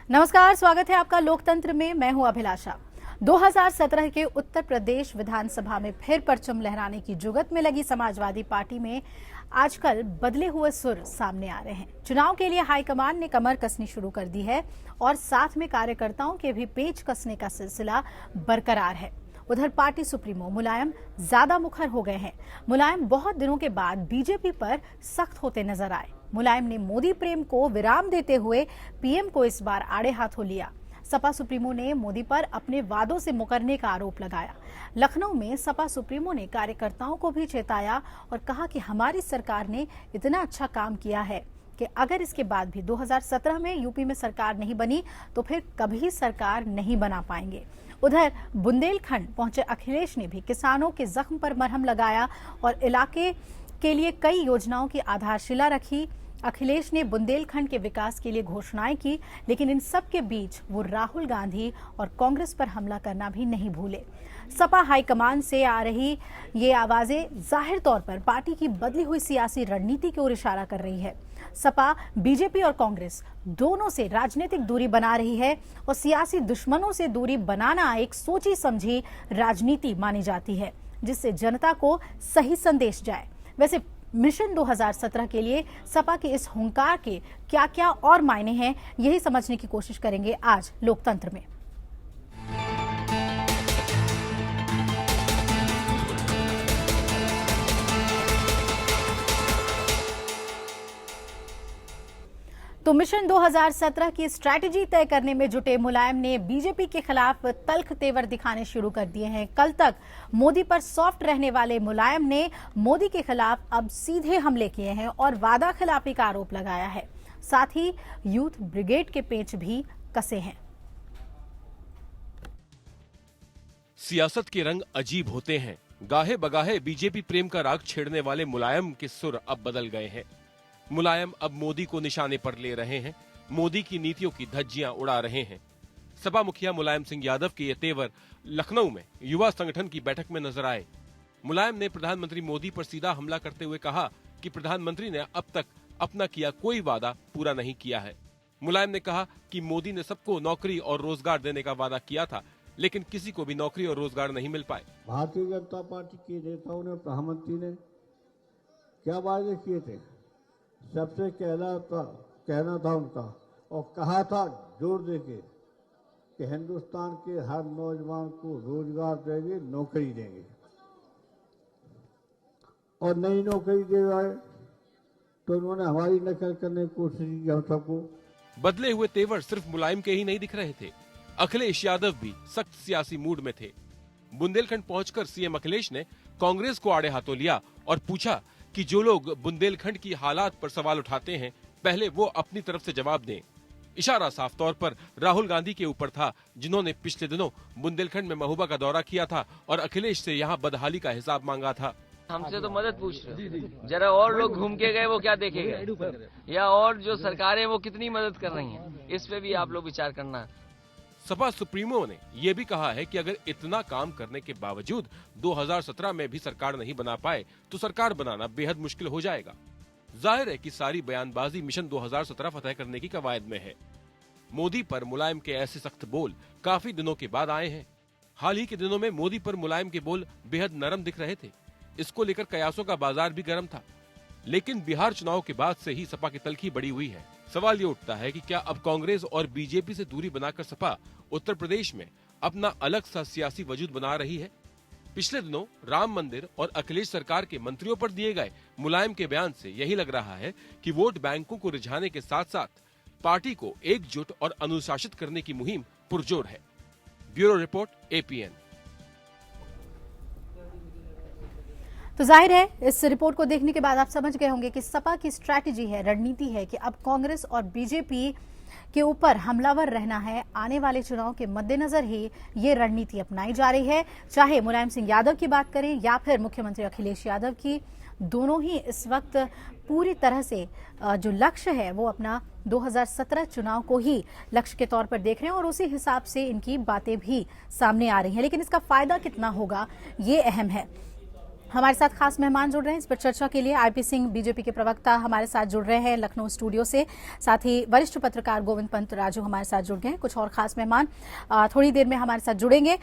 नमस्कार, स्वागत है आपका लोकतंत्र में। मैं हूं अभिलाषा। 2017 के उत्तर प्रदेश विधानसभा में फिर परचम लहराने की जुगत में लगी समाजवादी पार्टी में आजकल बदले हुए सुर सामने आ रहे हैं। चुनाव के लिए हाईकमान ने कमर कसनी शुरू कर दी है और साथ में कार्यकर्ताओं के भी पेच कसने का सिलसिला बरकरार है। उधर पार्टी सुप्रीमो मुलायम ज्यादा मुखर हो गए हैं। मुलायम बहुत दिनों के बाद बीजेपी पर सख्त होते नजर आए। मुलायम ने मोदी प्रेम को विराम देते हुए पीएम को इस बार आड़े हाथों लिया। सपा सुप्रीमो ने मोदी पर अपने वादों से मुकरने का आरोप लगाया। लखनऊ में सपा सुप्रीमो ने कार्यकर्ताओं को भी चेताया और कहा कि हमारी सरकार ने इतना अच्छा काम किया है कि अगर इसके बाद भी 2017 में यूपी में सरकार नहीं बनी तो फिर कभी सरकार नहीं बना पाएंगे। उधर बुंदेलखंड पहुंचे अखिलेश ने भी किसानों के जख्म पर मरहम लगाया और इलाके के लिए कई योजनाओं की आधारशिला रखी। अखिलेश ने बुंदेलखंड के विकास के लिए घोषणाएं की, लेकिन इन सब के बीच वो राहुल गांधी और कांग्रेस पर हमला करना भी नहीं भूले। सपा हाईकमान से आ रही ये आवाजें जाहिर तौर पर पार्टी की बदली हुई सियासी रणनीति की ओर इशारा कर रही है। सपा बीजेपी और कांग्रेस दोनों से राजनीतिक दूरी बना रही है और सियासी दुश्मनों से दूरी बनाना एक सोची समझी राजनीति मानी जाती है, जिससे जनता को सही संदेश जाए। वैसे मिशन 2017 के लिए सपा के इस हुंकार के क्या क्या और मायने हैं, यही समझने की कोशिश करेंगे आज लोकतंत्र में। तो मिशन 2017 की स्ट्रैटेजी तय करने में जुटे मुलायम ने बीजेपी के खिलाफ तल्ख तेवर दिखाने शुरू कर दिए हैं। कल तक मोदी पर सॉफ्ट रहने वाले मुलायम ने मोदी के खिलाफ अब सीधे हमले किए हैं और वादा खिलाफी का आरोप लगाया है। साथ ही यूथ ब्रिगेड के पेच भी कसे हैं। सियासत के रंग अजीब होते हैं। गाहे बगाहे बीजेपी प्रेम का राग छेड़ने वाले मुलायम के सुर अब बदल गए हैं। मुलायम अब मोदी को निशाने पर ले रहे हैं, मोदी की नीतियों की धज्जियां उड़ा रहे हैं। सपा मुखिया मुलायम सिंह यादव के ये तेवर लखनऊ में युवा संगठन की बैठक में नजर आए। मुलायम ने प्रधानमंत्री मोदी पर सीधा हमला करते हुए कहा कि प्रधानमंत्री ने अब तक अपना किया कोई वादा पूरा नहीं किया है। मुलायम ने कहा कि मोदी ने सबको नौकरी और रोजगार देने का वादा किया था, लेकिन किसी को भी नौकरी और रोजगार नहीं मिल पाए। भारतीय जनता पार्टी के नेताओं ने, प्रधानमंत्री ने क्या वादे किए थे? सबसे कहना था उनका, और कहा था जोर देके कि हिंदुस्तान के हर नौजवान को रोजगार देंगे, नौकरी देंगे, और नई नौकरी दे आए तो उन्होंने हमारी नकल करने की कोशिश की हम सबको। बदले हुए तेवर सिर्फ मुलायम के ही नहीं दिख रहे थे, अखिलेश यादव भी सख्त सियासी मूड में थे। बुंदेलखंड पहुंचकर सीएम अखिलेश ने कांग्रेस को आड़े हाथों लिया और पूछा कि जो लोग बुंदेलखंड की हालात पर सवाल उठाते हैं, पहले वो अपनी तरफ से जवाब दें। इशारा साफ तौर पर राहुल गांधी के ऊपर था, जिन्होंने पिछले दिनों बुंदेलखंड में महोबा का दौरा किया था और अखिलेश से यहाँ बदहाली का हिसाब मांगा था। हमसे तो मदद पूछ रहे हो, जरा और लोग घूम के गए वो क्या देखेंगे, या और जो सरकारें वो कितनी मदद कर रही हैं, इस पे भी आप लोग विचार करना। सपा सुप्रीमो ने यह भी कहा है कि अगर इतना काम करने के बावजूद 2017 में भी सरकार नहीं बना पाए तो सरकार बनाना बेहद मुश्किल हो जाएगा। जाहिर है कि सारी बयानबाजी मिशन 2017 फतह करने की कवायद में है। मोदी पर मुलायम के ऐसे सख्त बोल काफी दिनों के बाद आए हैं। हाल ही के दिनों में मोदी पर मुलायम के बोल बेहद नरम दिख रहे थे। इसको लेकर कयासों का बाजार भी गर्म था, लेकिन बिहार चुनाव के बाद से ही सपा की तलखी बढ़ी हुई है। सवाल ये उठता है कि क्या अब कांग्रेस और बीजेपी से दूरी बनाकर सपा उत्तर प्रदेश में अपना अलग सा सियासी वजूद बना रही है? पिछले दिनों राम मंदिर और अखिलेश सरकार के मंत्रियों पर दिए गए मुलायम के बयान से यही लग रहा है कि वोट बैंकों को रिझाने के साथ साथ पार्टी को एकजुट और अनुशासित करने की मुहिम पुरजोर है। Bureau report, APN। तो जाहिर है इस रिपोर्ट को देखने के बाद आप समझ गए होंगे कि सपा की स्ट्रैटेजी है, रणनीति है कि अब कांग्रेस और बीजेपी के ऊपर हमलावर रहना है। आने वाले चुनाव के मद्देनजर ही ये रणनीति अपनाई जा रही है। चाहे मुलायम सिंह यादव की बात करें या फिर मुख्यमंत्री अखिलेश यादव की, दोनों ही इस वक्त पूरी तरह से जो लक्ष्य है वो अपना 2017 चुनाव को ही लक्ष्य के तौर पर देख रहे हैं और उसी हिसाब से इनकी बातें भी सामने आ रही हैं। लेकिन इसका फायदा कितना होगा ये अहम है। हमारे साथ खास मेहमान जुड़ रहे हैं इस पर चर्चा के लिए। आईपी सिंह बीजेपी के प्रवक्ता हमारे साथ जुड़ रहे हैं लखनऊ स्टूडियो से, साथ ही वरिष्ठ पत्रकार गोविंद पंत राजू हमारे साथ जुड़ गए हैं। कुछ और खास मेहमान थोड़ी देर में हमारे साथ जुड़ेंगे।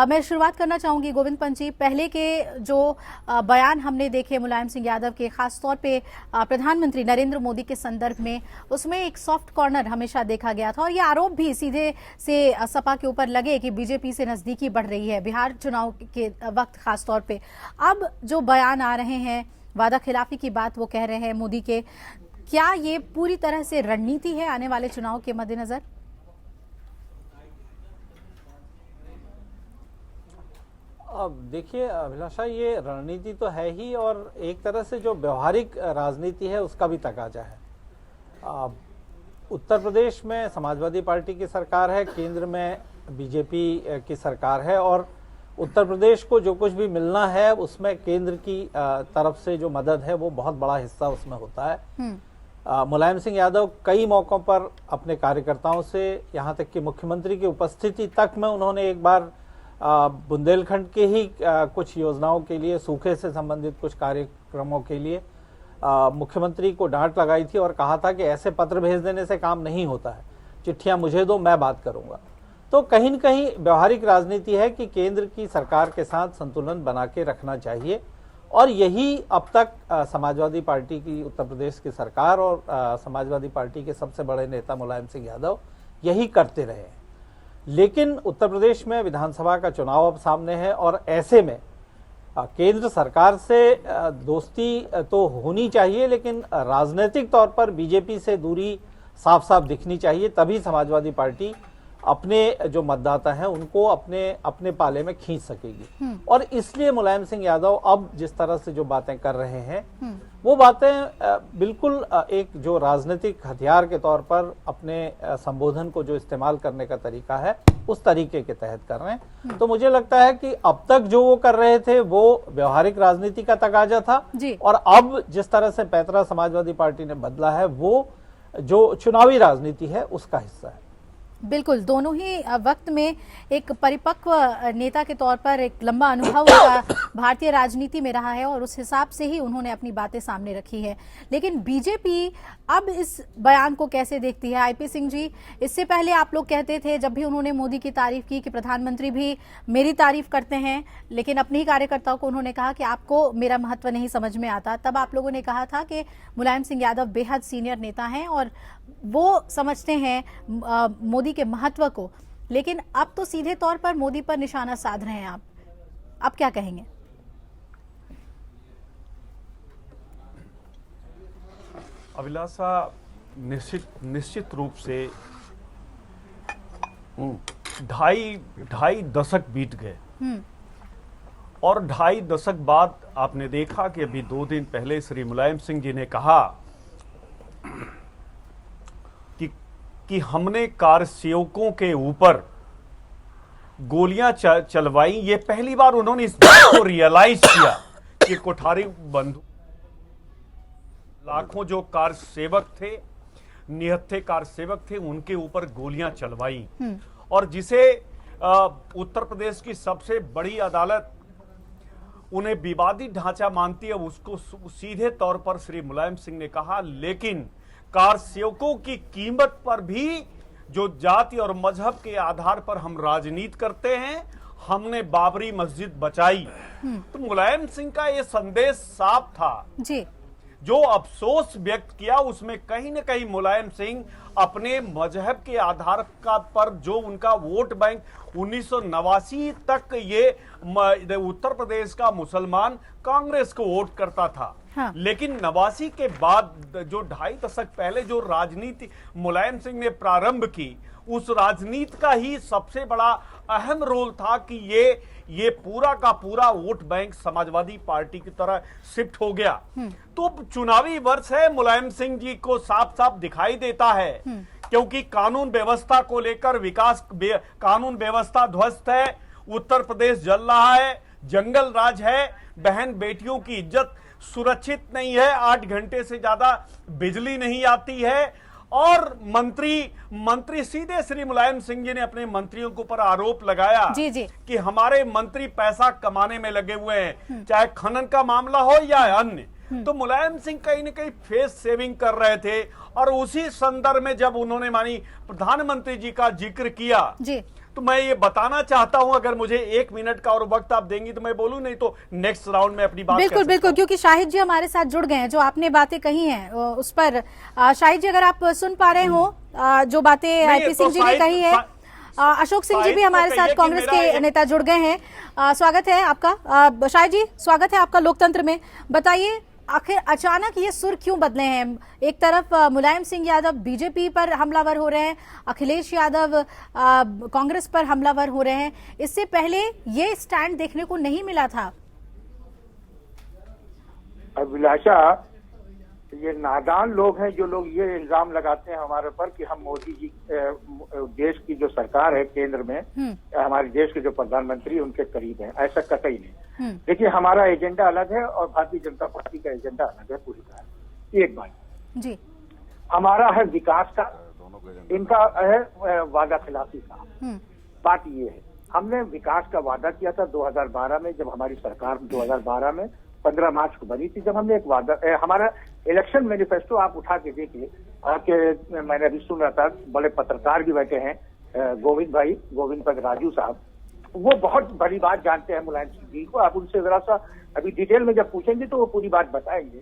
मैं शुरुआत करना चाहूंगी गोविंद पंत जी, पहले के जो बयान हमने देखे मुलायम सिंह यादव के, खासतौर पे प्रधानमंत्री नरेंद्र मोदी के संदर्भ में, उसमें एक सॉफ्ट कॉर्नर हमेशा देखा गया था और ये आरोप भी सीधे से सपा के ऊपर लगे कि बीजेपी से नजदीकी बढ़ रही है बिहार चुनाव के वक्त खासतौर पे। अब जो बयान आ रहे हैं, वादा खिलाफी की बात वो कह रहे हैं मोदी के, क्या ये पूरी तरह से रणनीति है आने वाले चुनाव के मद्देनजर? अब देखिए अभिलाषा, ये रणनीति तो है ही और एक तरह से जो व्यवहारिक राजनीति है उसका भी तकाजा है। उत्तर प्रदेश में समाजवादी पार्टी की सरकार है, केंद्र में बीजेपी की सरकार है और उत्तर प्रदेश को जो कुछ भी मिलना है उसमें केंद्र की तरफ से जो मदद है वो बहुत बड़ा हिस्सा उसमें होता है। मुलायम सिंह यादव कई मौकों पर अपने कार्यकर्ताओं से, यहाँ तक कि मुख्यमंत्री की उपस्थिति तक में उन्होंने एक बार बुंदेलखंड के ही कुछ योजनाओं के लिए, सूखे से संबंधित कुछ कार्यक्रमों के लिए मुख्यमंत्री को डांट लगाई थी और कहा था कि ऐसे पत्र भेज देने से काम नहीं होता है, चिट्ठियां मुझे दो, मैं बात करूंगा। तो कहीं न कहीं व्यवहारिक राजनीति है कि केंद्र की सरकार के साथ संतुलन बना के रखना चाहिए और यही अब तक समाजवादी पार्टी की उत्तर प्रदेश की सरकार और समाजवादी पार्टी के सबसे बड़े नेता मुलायम सिंह यादव यही करते रहे हैं। लेकिन उत्तर प्रदेश में विधानसभा का चुनाव अब सामने है और ऐसे में केंद्र सरकार से दोस्ती तो होनी चाहिए, लेकिन राजनीतिक तौर पर बीजेपी से दूरी साफ साफ दिखनी चाहिए, तभी समाजवादी पार्टी अपने जो मतदाता हैं उनको अपने पाले में खींच सकेगी। और इसलिए मुलायम सिंह यादव अब जिस तरह से जो बातें कर रहे हैं वो बातें बिल्कुल एक जो राजनीतिक हथियार के तौर पर अपने संबोधन को जो इस्तेमाल करने का तरीका है उस तरीके के तहत कर रहे हैं। तो मुझे लगता है कि अब तक जो वो कर रहे थे वो व्यवहारिक राजनीति का तकाजा था और अब जिस तरह से पैतरा समाजवादी पार्टी ने बदला है वो जो चुनावी राजनीति है उसका हिस्सा है। बिल्कुल, दोनों ही वक्त में एक परिपक्व नेता के तौर पर एक लंबा अनुभव भारतीय राजनीति में रहा है और उस हिसाब से ही उन्होंने अपनी बातें सामने रखी है। लेकिन बीजेपी अब इस बयान को कैसे देखती है? आईपी सिंह जी, इससे पहले आप लोग कहते थे, जब भी उन्होंने मोदी की तारीफ की, कि प्रधानमंत्री भी मेरी तारीफ करते हैं, लेकिन अपने ही कार्यकर्ताओं को उन्होंने कहा कि आपको मेरा महत्व नहीं समझ में आता। तब आप लोगों ने कहा था कि मुलायम सिंह यादव बेहद सीनियर नेता हैं और वो समझते हैं मोदी के महत्व को। लेकिन अब तो सीधे तौर पर मोदी पर निशाना साध रहे हैं आप, अब क्या कहेंगे? अभिलाषा, निश्चित रूप से ढाई दशक बीत गए और 2.5 दशक बाद आपने देखा कि अभी 2 दिन पहले श्री मुलायम सिंह जी ने कहा कि हमने कार सेवकों के ऊपर गोलियां चलवाई। ये पहली बार उन्होंने इस बात को रियलाइज किया कि कोठारी बंधु लाखों जो कार सेवक थे, निहत्थे कार सेवक थे, उनके ऊपर गोलियां चलवाई और जिसे उत्तर प्रदेश की सबसे बड़ी अदालत उन्हें विवादित ढांचा मानती है, उसको सीधे तौर पर श्री मुलायम सिंह ने कहा। लेकिन कार सेवकों की कीमत पर भी जो जाति और मजहब के आधार पर हम राजनीति करते हैं, हमने बाबरी मस्जिद बचाई। तो मुलायम सिंह का ये संदेश साफ था जी। जो अफसोस व्यक्त किया उसमें कहीं न कहीं मुलायम सिंह अपने मजहब के आधार का पर जो उनका वोट बैंक 1989 तक ये उत्तर प्रदेश का मुसलमान कांग्रेस को वोट करता था। हाँ। लेकिन 89 के बाद जो 2.5 दशक पहले जो राजनीति मुलायम सिंह ने प्रारंभ की, उस राजनीति का ही सबसे बड़ा अहम रोल था कि ये पूरा का पूरा वोट बैंक समाजवादी पार्टी की तरह शिफ्ट हो गया। तो चुनावी वर्ष है, मुलायम सिंह जी को साफ साफ दिखाई देता है क्योंकि कानून व्यवस्था को लेकर कानून व्यवस्था ध्वस्त है, उत्तर प्रदेश जल रहा है, जंगल राज है, बहन बेटियों की इज्जत सुरक्षित नहीं है, 8 घंटे से ज्यादा बिजली नहीं आती है और मंत्री सीधे श्री मुलायम सिंह जी ने अपने मंत्रियों के ऊपर आरोप लगाया जी जी कि हमारे मंत्री पैसा कमाने में लगे हुए हैं, चाहे खनन का मामला हो या अन्य। तो मुलायम सिंह कहीं न कहीं फेस सेविंग कर रहे थे और उसी संदर्भ में जब उन्होंने मानी प्रधानमंत्री जी का जिक्र किया जी तो मैं ये बताना चाहता हूं, अगर मुझे 1 मिनट का और वक्त आप देंगी तो मैं बोलूं, नहीं तो नेक्स्ट राउंड में अपनी बात बिल्कुल बिल्कुल, क्योंकि शाहिद जी हमारे साथ जुड़ गए हैं। जो आपने बातें कही हैं उस पर शाहिद जी अगर आप सुन पा रहे हो जो बातें आईपी सिंह जी ने कही है। अशोक सिंह जी भी हमारे साथ कांग्रेस के नेता जुड़ गए हैं। स्वागत है आपका शाहिद जी, स्वागत है आपका लोकतंत्र में। बताइए आखिर अचानक ये सुर क्यों बदले हैं? एक तरफ मुलायम सिंह यादव बीजेपी पर हमलावर हो रहे हैं, अखिलेश यादव कांग्रेस पर हमलावर हो रहे हैं। इससे पहले ये स्टैंड देखने को नहीं मिला था। अभिलाषा, ये नादान लोग हैं जो लोग ये इल्जाम लगाते हैं हमारे ऊपर कि हम मोदी जी देश की जो सरकार है केंद्र में, हमारे देश के जो प्रधानमंत्री उनके करीब हैं। ऐसा कतई नहीं। देखिए, हमारा एजेंडा अलग है और भारतीय जनता पार्टी का एजेंडा अलग है पूरी तरह। एक बात जी, हमारा है विकास का, इनका है वादा खिलाफी का। बात ये है, हमने विकास का वादा किया था 2012 में, जब हमारी सरकार 2012 में 15 मार्च को बनी थी, जब हमने एक वादा हमारा इलेक्शन मैनिफेस्टो आप उठा के देखिए कि मैंने अभी सुन रहा था, बड़े पत्रकार भी बैठे हैं, गोविंद पद राजू साहब, वो बहुत बड़ी बात जानते हैं मुलायम सिंह जी को। आप उनसे जरा सा अभी डिटेल में जब पूछेंगे तो वो पूरी बात बताएंगे।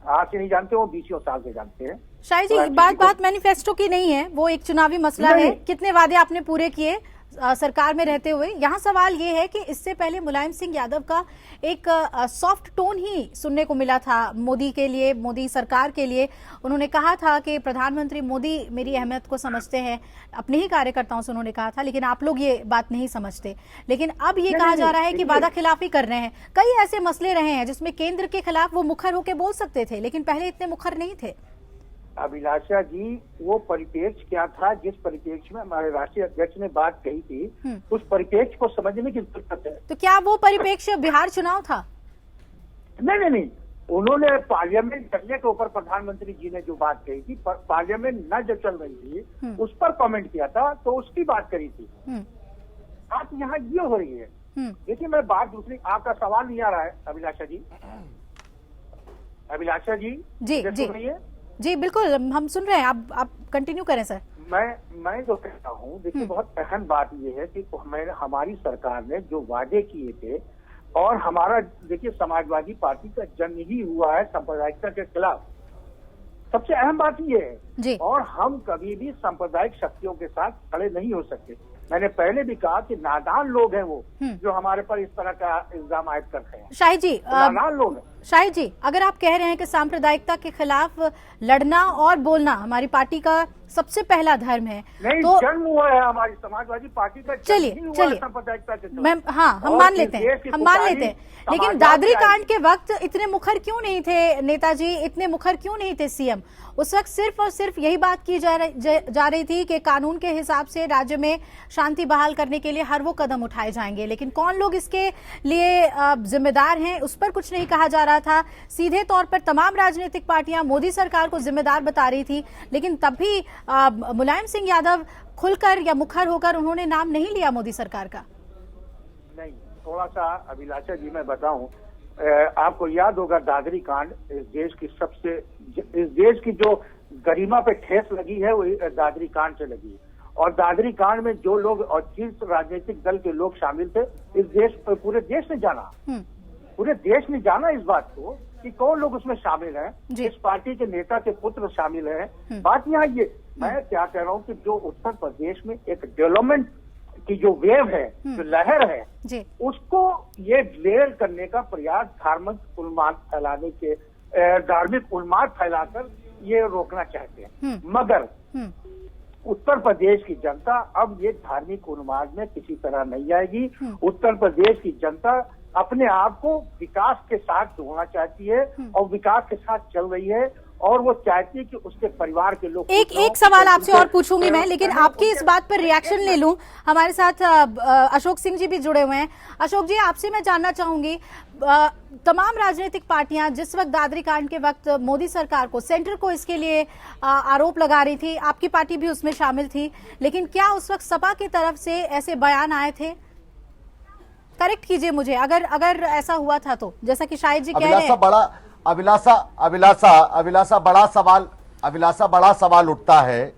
आज से नहीं जानते, वो 20 साल से जानते हैं। शायद जी बात मैनिफेस्टो की नहीं है, वो एक चुनावी मसला है। कितने वादे आपने पूरे किए सरकार में रहते हुए? यहाँ सवाल ये है कि इससे पहले मुलायम सिंह यादव का एक सॉफ्ट टोन ही सुनने को मिला था मोदी के लिए, मोदी सरकार के लिए। उन्होंने कहा था कि प्रधानमंत्री मोदी मेरी अहमियत को समझते हैं, अपने ही कार्यकर्ताओं से उन्होंने कहा था, लेकिन आप लोग ये बात नहीं समझते। लेकिन अब ये कहा जा रहा है कि वादा खिलाफी कर रहे हैं। कई ऐसे मसले रहे हैं जिसमें केंद्र के खिलाफ वो मुखर होकर बोल सकते थे, लेकिन पहले इतने मुखर नहीं थे। अभिलाषा जी, वो परिप्रेक्ष्य क्या था जिस परिप्रेक्ष्य में हमारे राष्ट्रीय अध्यक्ष ने बात कही थी, उस परिप्रेक्ष्य को समझने की जरूरत है। तो क्या वो परिप्रेक्ष्य बिहार चुनाव था? नहीं, उन्होंने पार्लियामेंट चलने के ऊपर प्रधानमंत्री जी ने जो बात कही थी, पार्लियामेंट न जो चल रही थी उस पर कमेंट किया था, तो उसकी बात करी थी। बात यहाँ ये हो रही है। देखिए, मैं बात दूसरी, आपका सवाल नहीं आ रहा है अभिलाषा जी। अभिलाषा जी जी जी बिल्कुल, हम सुन रहे हैं, आप कंटिन्यू करें सर। मैं जो कहता हूँ, देखिए, बहुत अहम बात यह है कि हमारी सरकार ने जो वादे किए थे, और हमारा देखिए समाजवादी पार्टी का जन्म ही हुआ है सांप्रदायिकता के खिलाफ। सबसे अहम बात ये है, और हम कभी भी सांप्रदायिक शक्तियों के साथ खड़े नहीं हो सकते। मैंने पहले भी कहा कि नादान लोग हैं वो जो हमारे पर इस तरह का इल्जाम आयद करते हैं। शाहिद जी, नादान लोग हैं। शाहिद जी, अगर आप कह रहे हैं कि सांप्रदायिकता के खिलाफ लड़ना और बोलना हमारी पार्टी का सबसे पहला धर्म है, नहीं, तो जन्म हुआ है हमारी समाजवादी पार्टी का। चलिए सांप्रदायिकता के खिलाफ, हम मान लेते हैं, लेकिन दादरी कांड के वक्त इतने मुखर क्यों नहीं थे नेताजी, इतने मुखर क्यों नहीं थे सीएम? उस वक्त सिर्फ और सिर्फ यही बात की जा रही थी कि कानून के हिसाब से राज्य में शांति बहाल करने के लिए हर वो कदम उठाए जाएंगे, लेकिन कौन लोग इसके लिए जिम्मेदार हैं उस पर कुछ नहीं कहा जा रहा था। सीधे तौर पर तमाम राजनीतिक पार्टियां मोदी सरकार को जिम्मेदार बता रही थी, लेकिन तब भी मुलायम सिंह यादव खुलकर या मुखर होकर उन्होंने नाम नहीं लिया मोदी सरकार का। नहीं, थोड़ा सा अभिलाषा जी मैं बताऊं, आपको याद होगा दादरी कांड इस देश की जो गरिमा पे ठेस लगी है वो दादरी कांड से लगी। और दादरी कांड में जो लोग और जिस राजनीतिक दल के लोग शामिल थे, पूरे देश ने जाना, पूरे देश ने जाना इस बात को कि कौन लोग उसमें शामिल हैं। इस पार्टी के नेता के पुत्र शामिल हैं। बात यहाँ ये, मैं क्या कह रहा हूँ कि जो उत्तर प्रदेश में एक डेवलपमेंट की जो वेव है, जो लहर है, उसको ये लेवल करने का प्रयास धार्मिक उन्माद फैलाकर ये रोकना चाहते हैं। मगर उत्तर प्रदेश की जनता अब ये धार्मिक उन्माद में किसी तरह नहीं आएगी। उत्तर प्रदेश की जनता अपने आप को विकास के साथ जोड़ना चाहती है और विकास के साथ चल रही है। और वो चाहती है कि उसके परिवार के लोग एक सवाल आपसे और पूछूंगी मैं, लेकिन आपकी इस बात पर रिएक्शन ले लूं। हमारे साथ अशोक सिंह जी भी जुड़े हुए हैं। अशोक जी, आपसे मैं जानना चाहूंगी, तमाम राजनीतिक पार्टियां जिस वक्त दादरी कांड के वक्त मोदी सरकार को, सेंटर को इसके लिए आरोप लगा रही थी, आपकी पार्टी भी उसमें शामिल थी, लेकिन क्या उस वक्त सपा की तरफ से ऐसे बयान आए थे? करेक्ट कीजिए मुझे अगर ऐसा हुआ था तो, जैसा कि शाहिद जी कह रहे हैं। अभिलाषा बड़ा सवाल उठता है।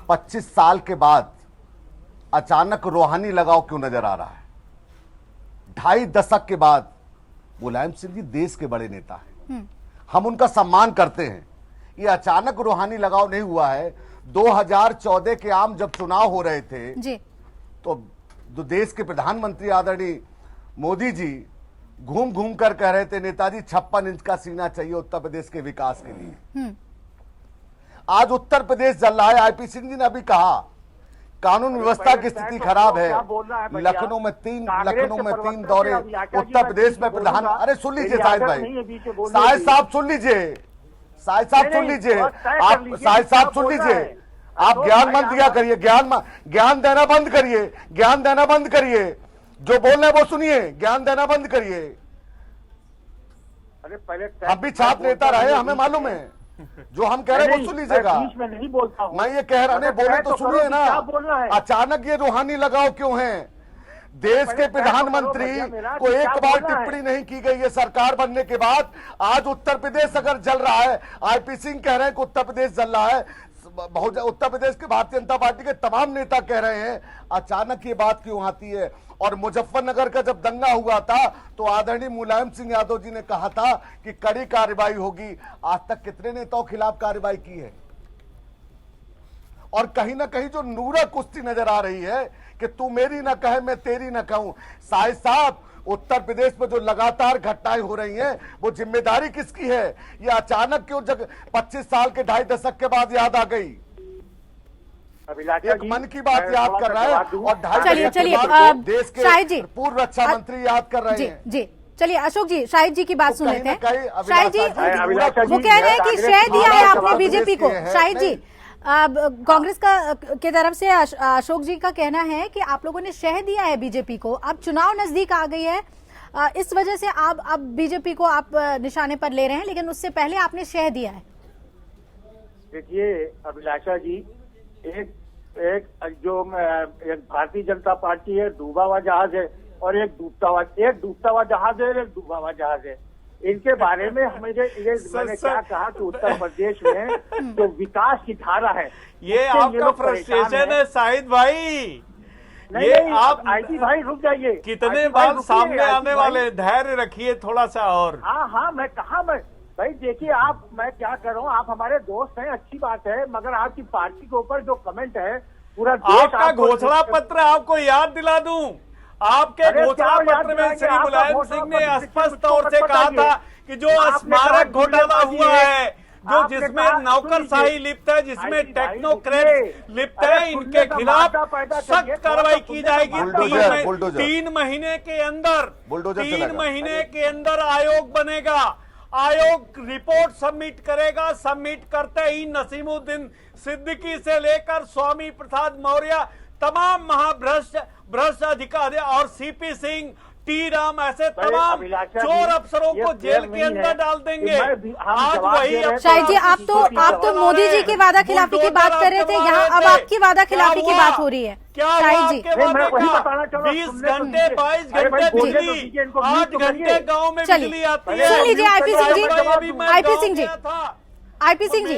25 साल के बाद अचानक रूहानी लगाव क्यों नजर आ रहा है? 2.5 दशक के बाद मुलायम सिंह जी देश के बड़े नेता हैं, हम उनका सम्मान करते हैं। ये अचानक रूहानी लगाव नहीं हुआ है। 2014 के आम जब चुनाव हो रहे थे जी, तो देश के प्रधानमंत्री आदरणीय मोदी जी घूम घूम कर कह रहे थे, नेताजी 56 इंच का सीना चाहिए उत्तर प्रदेश के विकास के लिए। आज उत्तर प्रदेश जल रहा है। आईपी सिंह जी ने अभी कहा कानून व्यवस्था की स्थिति खराब है। लखनऊ में तीन दौरे उत्तर प्रदेश में प्रधान। अरे सुन लीजिए शाहिद भाई, शाहिद साहब सुन लीजिए, शाहिद साहब सुन लीजिए, आप शाहिद साहब सुन लीजिए। आप ज्ञान मत दिया करिए, ज्ञान देना बंद करिए, ज्ञान देना बंद करिए। जो बोल रहे हैं वो सुनिए, ज्ञान देना बंद करिए। अरे पहले हम भी छात्र नेता रहे, हमें मालूम है। जो हम कह रहे हैं वो सुन लीजिएगा। बीच में नहीं बोलता हूं। मैं ये कह रहा नहीं, बोले तो सुनिए ना। क्या बोलना है? अचानक ये रूहानी लगाव क्यों है? देश के प्रधानमंत्री को एक बार टिप्पणी नहीं की गई है सरकार बनने के बाद। आज उत्तर प्रदेश अगर जल रहा है, आईपी सिंह कह रहे हैं कि उत्तर प्रदेश जल रहा है, उत्तर प्रदेश के भारतीय जनता पार्टी के तमाम नेता कह रहे हैं, अचानक ये बात क्यों आती है? और मुजफ्फरनगर का जब दंगा हुआ था तो आदरणीय मुलायम सिंह यादव जी ने कहा था कि कड़ी कार्रवाई होगी। आज तक कितने नेताओं के खिलाफ कार्रवाई की है? और कहीं ना कहीं जो नूरा कुश्ती नजर आ रही है कि तू मेरी ना कहे मैं तेरी ना कहूं। शाहिद साहब, उत्तर प्रदेश में जो लगातार घटनाएं हो रही हैं वो जिम्मेदारी किसकी है? ये अचानक क्यों 25 साल के 2.5 दशक के बाद याद आ गई? एक मन की बात याद कर रहा है और 2.5 दशक के बाद देश के पूर्व रक्षा मंत्री याद कर रहे हैं। जी चलिए अशोक जी, शाहिद जी की बात सुन लेते हैं। शाहिद जी वो जी कह रहे हैं कि श्रेय दिया है आपने बीजेपी को। शाहिद जी, कांग्रेस के तरफ से अशोक जी का कहना है कि आप लोगों ने शह दिया है बीजेपी को। अब चुनाव नजदीक आ गई है, इस वजह से आप अब बीजेपी को आप निशाने पर ले रहे हैं, लेकिन उससे पहले आपने शह दिया है। देखिए अभिलाषा जी, एक भारतीय जनता पार्टी है, डूबा हुआ जहाज है, और एक डूबता हुआ जहाज है, एक डूबा हुआ जहाज है। इनके बारे में मैंने क्या कहा कि उत्तर प्रदेश में जो विकास की धारा है, ये आपका फ्रस्ट्रेशन है शाहिद भाई। नहीं, आप आईटी भाई रुक जाइए, कितने बार सामने आने वाले, धैर्य रखिए थोड़ा सा। और हाँ मैं भाई देखिए, आप मैं क्या कर रहा हूँ, आप हमारे दोस्त हैं, अच्छी बात है, मगर आपकी पार्टी के ऊपर जो कमेंट है पूरा आपका घोषणा पत्र आपको याद दिला दूं। आपके घोषणा पत्र में श्री मुलायम सिंह ने स्पष्ट तौर से कहा था कि जो स्मारक घोटाला हुआ है, जो जिसमें नौकरशाही लिप्त है, जिसमें टेक्नोक्रेट लिप्त है, इनके खिलाफ सख्त कार्रवाई की जाएगी। 3 महीने के अंदर आयोग बनेगा, आयोग रिपोर्ट सबमिट करेगा। सबमिट करते ही नसीमुद्दीन सिद्दीकी से लेकर स्वामी प्रसाद मौर्य, तमाम भ्रष्ट अधिकारी और सीपी सिंह, टी राम, ऐसे तमाम चोर अफसरों को जेल के अंदर डाल देंगे। आज वही शाहिद जी, आप तो मोदी जी की वादा खिलाफी की बात कर रहे थे, यहाँ अब आपकी वादा खिलाफी की बात हो रही है। शाहिद जी 20 घंटे 22 घंटे बिजली, 8 घंटे गाँव में बिजली आती है। सुन लीजिए आईपी सिंह जी,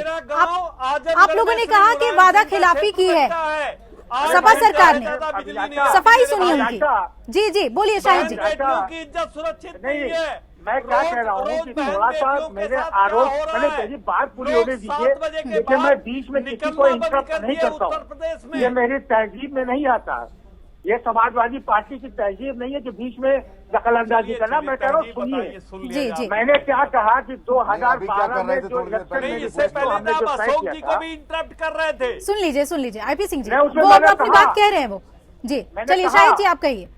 आप लोगों ने कहा कि वादा खिलाफी की है सपा सरकार ने, सफाई सुनिए उनकी। जी बोलिए शाहिद जी। की इज्जत सुरक्षित नहीं है। मैं क्या कह रहा हूँ कि थोड़ा सा मेरे आरोप, मैंने तेरी बात पूरी होने दीजिए, लेकिन मैं बीच में किसी को इंटरप्ट नहीं करता हूँ, ये मेरी तहजीब में नहीं आता। ये समाजवादी पार्टी की तहजीब नहीं है कि बीच में दखल अंदाजी करना। मैं कह रहा हूँ सुनिए, जी मैंने क्या कहा कि 2012 में जो इलेक्शन, इससे पहले आप अशोक जी को भी इंटरप्ट कर रहे थे। सुन लीजिए आईपी सिंह जी, वो अपनी बात कह रहे हैं वो। जी चलिए शाहिद जी आप कहिए।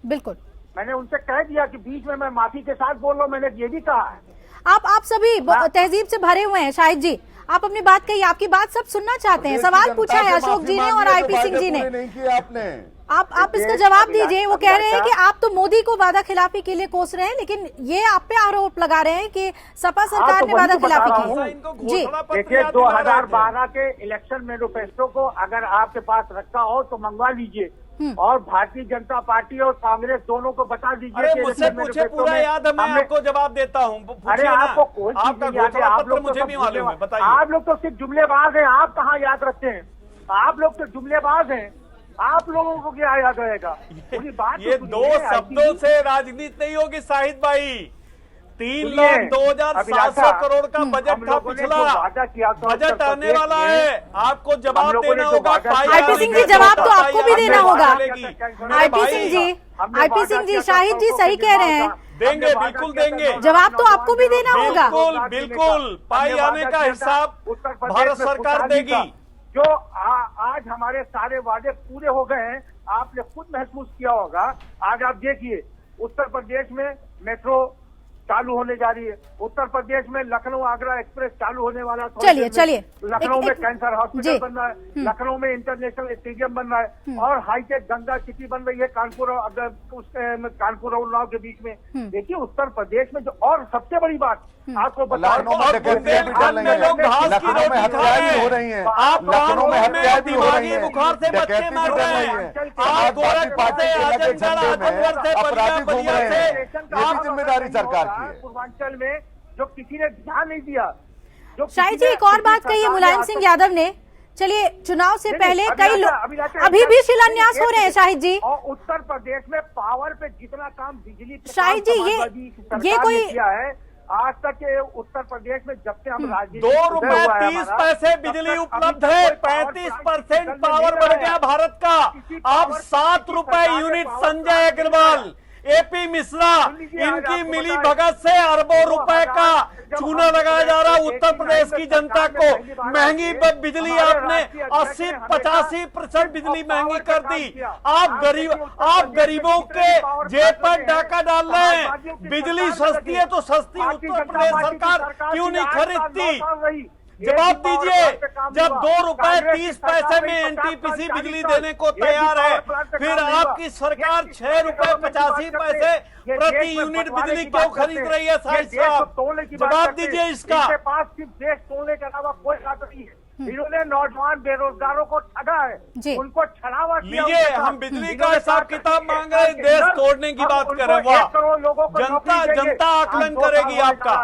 बिल्कुल, मैंने उनसे कह दिया कि बीच में मैं माफी के साथ बोल रहा हूँ, मैंने ये भी कहा है। आप सभी तहजीब से भरे हुए हैं। शाहिद जी, आप अपनी बात कही, आपकी बात सब सुनना चाहते हैं। सवाल पूछा है अशोक जी ने और आईपी सिंह जी ने। नहीं किया आपने। आप इसका जवाब दीजिए। वो कह रहे हैं कि आप तो मोदी को वादा खिलाफी के लिए कोस रहे हैं, लेकिन ये आप पे आरोप लगा रहे हैं कि सपा सरकार ने वादा खिलाफी की। जी देखिए, 2012 के इलेक्शन मैनिफेस्टो को अगर आपके पास रखा हो तो मंगवा लीजिए और भारतीय जनता पार्टी और कांग्रेस दोनों को बता दीजिए। अरे मुझसे पूछे, पूरा याद है, मैं आपको जवाब देता हूँ। अरे आपको कौन आपका घोषणा पत्र मुझे भी मालूम है, बताइए। आप लोग तो सिर्फ जुमलेबाज हैं, आप कहाँ याद रखते हैं? आप लोग तो जुमलेबाज हैं, आप लोगों को क्या याद रहेगा? बात ये दो शब्दों से राजनीति नहीं होगी शाहिद भाई। 3,02,700 करोड़ का बजट था पिछला, बजट आने वाला है, आपको जवाब देना होगा। आईपी सिंह जी, जवाब तो आपको भी देना होगा। आईपी सिंह जी, शाहिद जी सही कह रहे हैं, देंगे, बिल्कुल देंगे, जवाब तो आपको भी देना होगा। बिल्कुल बिल्कुल, पाई आने का हिसाब भारत सरकार देगी। जो आज हमारे सारे वादे पूरे हो गए हैं, आपने खुद महसूस किया होगा। आज आप देखिए, उत्तर प्रदेश में मेट्रो चालू होने जा रही है, उत्तर प्रदेश में लखनऊ आगरा एक्सप्रेस चालू होने वाला। चलिए लखनऊ में कैंसर हॉस्पिटल बन रहा है, लखनऊ में इंटरनेशनल स्टेडियम बन रहा है और हाईटेक गंगा सिटी बन रही है कानपुर कानपुर और उन्नाव के बीच में। देखिए, उत्तर प्रदेश में जो और सबसे बड़ी बात आपको बता, लखनऊ में हत्याएं भी हो रही हैं, लखनऊ में हत्याएं भी हो रही हैं, बुखार से बच्चे मर रहे हैं, आप गोरखपुर से, आजमगढ़, आजमगढ़ से, अपराधी घूम रहे हैं। ये भी जिम्मेदारी सरकार की है। पूर्वांचल में जो किसी ने ध्यान नहीं दिया। शाहिद जी, एक और बात कही है मुलायम सिंह यादव ने। चलिए, चुनाव से पहले कई लोग अभी भी शिलान्यास हो रहे हैं। शाहिद जी, और उत्तर प्रदेश में पावर पे जितना काम बिजली, शाहिद जी, ये कोई किया है आज तक के उत्तर प्रदेश में, जब से हम राजनीति 2 रुपए 30 पैसे बिजली उपलब्ध है, 35% पावर बढ़ गया भारत का। अब 7 रुपए यूनिट। संजय अग्रवाल, एपी मिश्रा, इनकी मिली भगत से अरबों रुपए का चूना लगाया जा रहा है उत्तर प्रदेश की जनता को। महंगी बिजली आपने 80-85% बिजली महंगी कर दी। आप गरीबों के जेब पर डाका डाल रहे हैं। बिजली सस्ती है तो सस्ती उत्तर प्रदेश सरकार क्यों नहीं खरीदती? जवाब दीजिए। जब 2 रुपए 30 पैसे में एनटीपीसी बिजली देने को तैयार है, फिर आपकी सरकार 6 रुपए 85 पैसे प्रति यूनिट बिजली क्यों खरीद रही है? साहिब साहब, जवाब दीजिए इसका। पास सिर्फ देश तोड़ने के अलावा कोई बात नहीं है। इन्होंने नौजवान बेरोजगारों को ठगा है, उनको छड़ावा किया। लीजिए, हम बिजली का हिसाब किताब मांग रहे हैं, देश तोड़ने की बात कर रहे हैं। वाह, जनता आकलन करेगी आपका।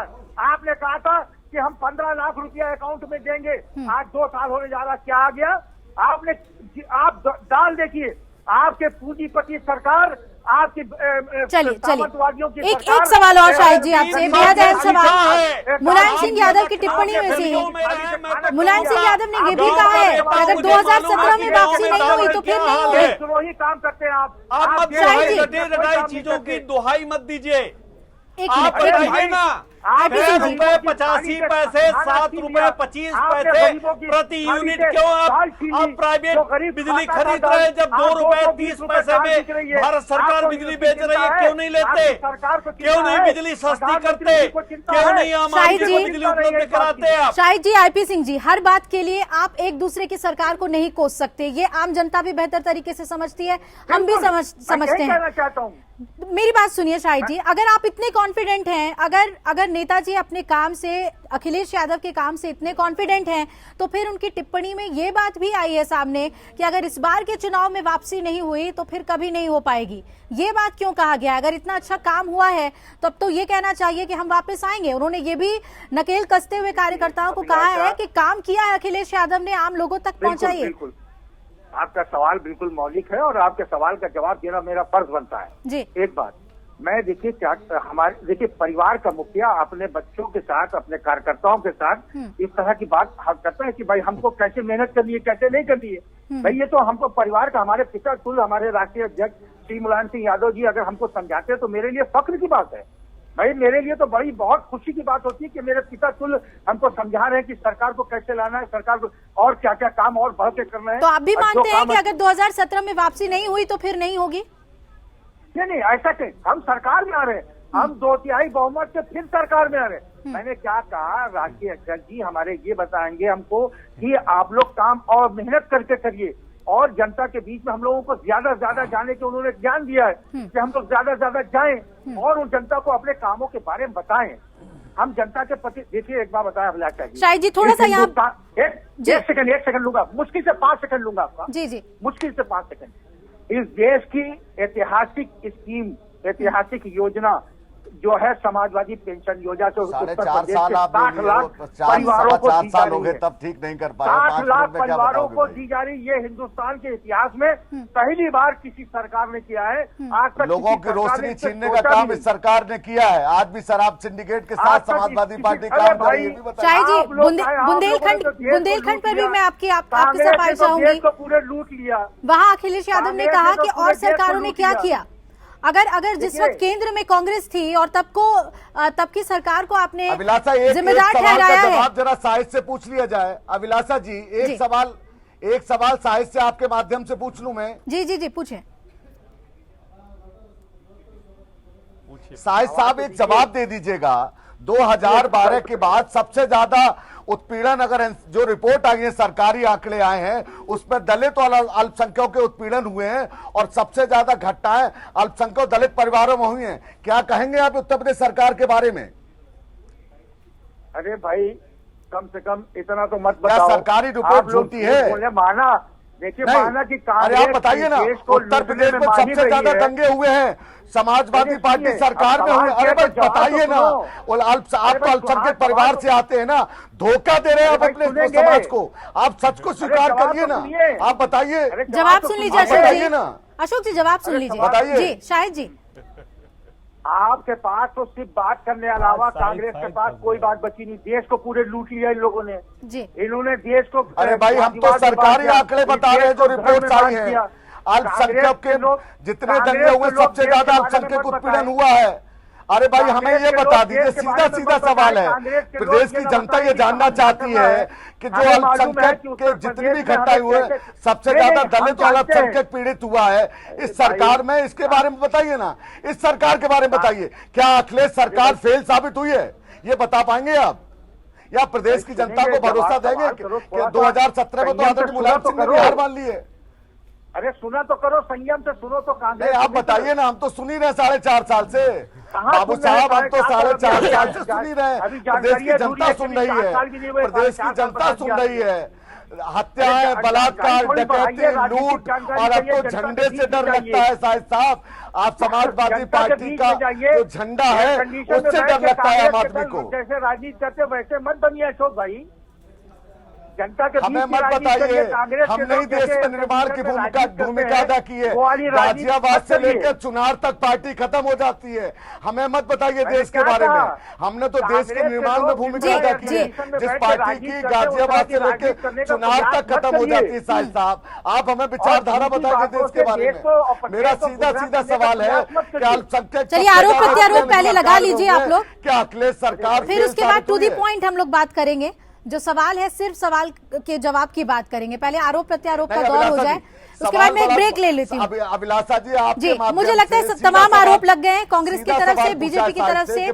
आपने कहा था कि हम 15 लाख रुपया अकाउंट में देंगे, आज 2 साल होने जा रहा, क्या आ गया? आप डाल देखिए, आपके पूंजीपति सरकार, आपकी चलिए एक सवाल और शाहिद जी आपसे, बेहद अहम सवाल। मुलायम सिंह यादव की टिप्पणी में से मुलायम सिंह यादव ने ये भी कहा है कि अगर 2017 में वापसी नहीं हुई तो फिर नहीं होगी। वही काम करते हैं आप चीजों की दुहाई मत दीजिए। आप बताइए ना, 6 रुपए 85 पैसे, 7 रुपए 25 पैसे प्रति यूनिट क्यों आप प्राइवेट बिजली खरीद रहे हैं? जब 2 रुपए 30 पैसे में भारत सरकार बिजली बेच रही है, क्यों नहीं लेते? क्यों नहीं बिजली सस्ती करते? क्यों नहीं आम आदमी को बिजली उपलब्ध कराते? आप शाहिद जी, आईपी सिंह जी, हर बात के लिए आप एक दूसरे की सरकार को नहीं कोस सकते। ये आम जनता भी बेहतर तरीके से समझती है, हम भी समझते हैं। मेरी बात सुनिए शाहिद जी, अगर आप इतने कॉन्फिडेंट हैं, अगर नेताजी अपने काम से, अखिलेश यादव के काम से इतने कॉन्फिडेंट हैं, तो फिर उनकी टिप्पणी में ये बात भी आई है सामने कि अगर इस बार के चुनाव में वापसी नहीं हुई तो फिर कभी नहीं हो पाएगी। ये बात क्यों कहा गया? अगर इतना अच्छा काम हुआ है तब तो ये कहना चाहिए कि हम वापस आएंगे। उन्होंने ये भी नकेल कसते हुए कार्यकर्ताओं को कहा है कि काम किया है अखिलेश यादव ने, आम लोगों तक पहुंचाइए। आपका सवाल बिल्कुल मौलिक है और आपके सवाल का जवाब देना मेरा फर्ज बनता है जी। एक बात, मैं देखिए देखिए परिवार का मुखिया अपने बच्चों के साथ, अपने कार्यकर्ताओं के साथ इस तरह की बात करता है कि भाई हमको कैसे मेहनत करनी है, कैसे नहीं करनी है। भाई ये तो हमको परिवार का, हमारे पिता तुल्य हमारे राष्ट्रीय अध्यक्ष श्री मुलायम सिंह यादव जी अगर हमको समझाते हैं तो मेरे लिए फख्र की बात है। भाई मेरे लिए तो बड़ी बहुत खुशी की बात होती है कि मेरे पिता तुल्य हमको समझा रहे हैं कि सरकार को कैसे लाना है, सरकार को और क्या क्या काम और बढ़ के करना है। तो आप भी मानते हैं कि अगर 2017 में वापसी नहीं हुई तो फिर नहीं होगी? नहीं, ऐसा नहीं, हम सरकार में आ रहे हैं, हम 2/3 बहुमत से फिर सरकार में आ रहे। मैंने क्या कहा, राष्ट्रीय अध्यक्ष जी हमारे ये बताएंगे हमको कि आप लोग काम और मेहनत करके करिए और जनता के बीच में हम लोगों को ज्यादा से ज्यादा जाने के उन्होंने ज्ञान दिया है कि हम लोग ज्यादा से ज्यादा जाएं और उन जनता को अपने कामों के बारे में बताएं। हम जनता के प्रति, देखिए एक बार बताया अभिलाषा जी, शाहिद जी थोड़ा सा यहाँ एक सेकंड लूंगा, मुश्किल से 5 सेकंड लूंगा आपका, जी मुश्किल से 5 सेकंड। इस देश की ऐतिहासिक स्कीम, ऐतिहासिक योजना जो है समाजवादी पेंशन योजना, जो उत्तर 4.5 प्रदेश साल के आप 60 लाख परिवारों को 4 दी जा साल हो रही गए है। तब ठीक नहीं कर पाए, 60 लाख 5 मिनट में क्या परिवारों को बताओगे दी जा रही, ये हिंदुस्तान के इतिहास में पहली बार किसी सरकार ने किया है। आज तक लोगों किसी की सरकार ने रोशनी इस पे छीनने का सोचा काम भी इस नहीं। सरकार ने किया है। आज भी शराब सिंडिकेट के साथ आज तक समाजवादी किसी- पार्टी अरे काम कर भाई, रही है, ये भी बताइए। शाहिद जी आप लोग चाहे आप बुंदेलखंड लोगों ने तो देश को बुंदेलखंड पर भी लूट मैं आपकी कांग्रेस सफाई ने तो चाहूंगी। देश को पूरे लूट लिया। वहां अखिलेश यादव ने कांग्रेस कहा ने तो कि पूरे और देश को सरकारों ने लूट क्या लिया। किया। अगर जिस देखिए, वक्त केंद्र में कांग्रेस थी और तब की सरकार को आपने अभिलाषा एक जिम्मेदार सवाल का ठहराया है। जवाब जरा साहिद से पूछ लिया जाए। अभिलाषा जी एक सवाल साहिद से आपके माध्यम से पूछ लूं मैं। जी पूछें। साहिद साहब एक जवाब दे दीजिएगा, 2012 के बाद सबसे ज्यादा उत्पीड़न, अगर जो रिपोर्ट आई है, सरकारी आंकड़े आए हैं, उसमें दलित और अल्पसंख्यकों के उत्पीड़न हुए हैं और सबसे ज्यादा घटनाएं अल्पसंख्यक दलित परिवारों में हुई हैं। क्या कहेंगे आप उत्तर प्रदेश सरकार के बारे में? अरे भाई कम से कम इतना तो मत क्या बताओ। सरकारी रिपोर्ट झूठी है? माना, देखिए नहीं, माना कि अरे आप बताइए ना, उत्तर प्रदेश में सबसे ज्यादा दंगे हुए हैं, समाजवादी पार्टी सरकार में हुए। अरे भाई बताइए ना, आप तो अल्पसंख्यक परिवार से आते हैं ना, धोखा दे रहे हैं आप अपने समाज को। आप सच को स्वीकार करिए ना, आप बताइए। जवाब सुन लीजिए अशोक बताइए जी। ना। अशोक जी जवाब सुन लीजिए। बताइए। जी शाहिद जी। आपके पास तो सिर्फ बात करने अलावा कांग्रेस के पास कोई बात बची नहीं। देश को पूरे लूट लिया इन लोगों ने जी। इन्होंने देश को। अरे भाई हम तो सरकारी आंकड़े बता रहे हैं जो रिपोर्ट आई है। अल्पसंख्यक के जितने दंगे हुए सबसे ज्यादा अल्पसंख्यक उत्पीड़न हुआ है। अरे भाई हमें ये बता दीजिए, सीधा सवाल है, प्रदेश की जनता ये जानना चाहती है कि जो अल्पसंख्यक के जितनी भी घटनाएं हुए, सबसे ज्यादा दलित और अल्पसंख्यक पीड़ित हुआ है इस सरकार में। इसके बारे में बताइए ना, इस सरकार के बारे में बताइए। क्या अखिलेश सरकार फेल साबित हुई है, ये बता पाएंगे आप? या प्रदेश की जनता को भरोसा देंगे कि 2017 में तो आदरणीय मुलायम सिंह ने हार मान ली है? अरे सुना तो करो, संयम से सुनो तो। कांग्रेस नहीं आप बताइए ना, हम तो सुन ही रहे 4.5 साल से। बाबू साहब हम तो 4.5 साल से सुन ही रहे। प्रदेश की जनता सुन रही है, प्रदेश की जनता सुन रही है। हत्याएं, बलात्कार, डकैती, लूट, और अब तो झंडे से डर लगता है। शाहिद साहब आप समाजवादी पार्टी का जो झंडा है उससे डर लगता है आम आदमी को। जैसे राजनीति करते वैसे मत बनिए अशोक भाई। जनता के हमें मत बताइए, हम नहीं देश में निर्माण की भूमिका अदा की है। गाजियाबाद से लेकर चुनार तक पार्टी खत्म हो जाती है। हमें मत बताइए देश के बारे में। हमने तो देश के निर्माण में भूमिका अदा की है। जिस पार्टी की गाजियाबाद से लेकर चुनार तक खत्म हो जाती है। साहिब साहब आप हमें विचारधारा बताइए देश के बारे में। मेरा सीधा सवाल है कि अल्पसंख्यक, चलिए आरोप प्रत्यारोप पहले लगा लीजिए आप लोग, क्या अखिलेश सरकार फिर उसके बाद टू दी पॉइंट हम लोग बात करेंगे। जो सवाल है सिर्फ सवाल के जवाब की बात करेंगे। पहले आरोप प्रत्यारोप का दौर हो जाए, उसके बाद मैं एक ब्रेक ले लेती हूँ। अभिलाषा जी आप जी मुझे लगता है तमाम आरोप लग गए हैं कांग्रेस की तरफ से, बीजेपी की तरफ से,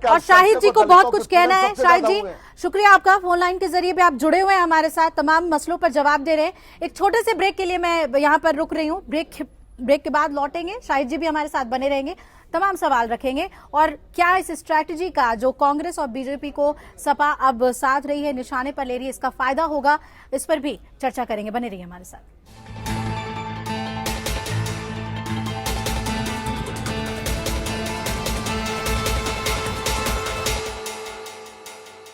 और शाहिद जी को बहुत कुछ कहना है। शाहिद जी शुक्रिया आपका, फोन लाइन के जरिए भी आप जुड़े हुए हैं हमारे साथ, तमाम मसलों पर जवाब दे रहे हैं। एक छोटे से ब्रेक के लिए मैं यहाँ पर रुक रही हूँ। ब्रेक के बाद लौटेंगे, शाहिद जी भी हमारे साथ बने रहेंगे, तमाम सवाल रखेंगे। और क्या इस स्ट्रैटेजी का जो कांग्रेस और बीजेपी को सपा अब साथ रही है, निशाने पर ले रही है, इसका फायदा होगा, इस पर भी चर्चा करेंगे। बने रहिए हमारे साथ।